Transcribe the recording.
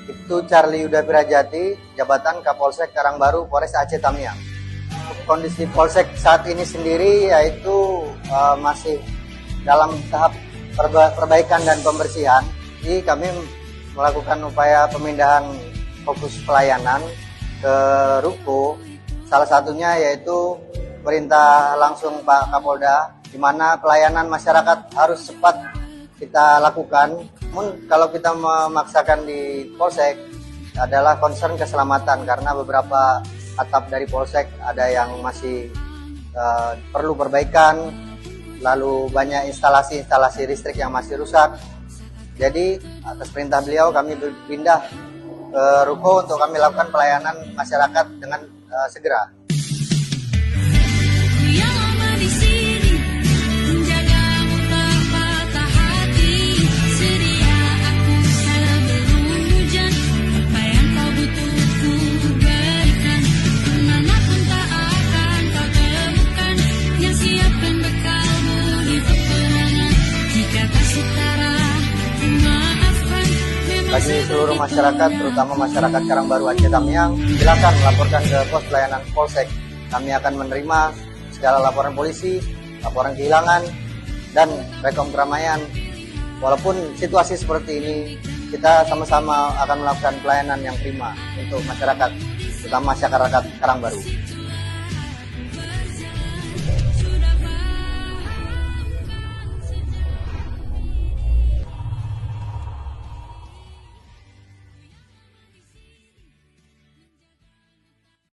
Itu Charlie Yuda Pirajati, jabatan Kapolsek Karangbaru, Polres Aceh Tamiang. Kondisi Polsek saat ini sendiri yaitu masih dalam tahap perbaikan dan pembersihan. Jadi kami melakukan upaya pemindahan fokus pelayanan ke ruko. Salah satunya yaitu perintah langsung Pak Kapolda, di mana pelayanan masyarakat harus cepat kita lakukan. Namun kalau kita memaksakan di Polsek adalah concern keselamatan, karena beberapa atap dari Polsek ada yang masih perlu perbaikan, lalu banyak instalasi listrik yang masih rusak. Jadi atas perintah beliau kami berpindah ke ruko untuk kami lakukan pelayanan masyarakat dengan segera. Bagi seluruh masyarakat, terutama masyarakat Karangbaru Aceh Tamiang, silakan melaporkan ke pos pelayanan Polsek. Kami akan menerima segala laporan polisi, laporan kehilangan, dan rekom keramaian. Walaupun situasi seperti ini, kita sama-sama akan melakukan pelayanan yang prima untuk masyarakat, terutama masyarakat Karangbaru.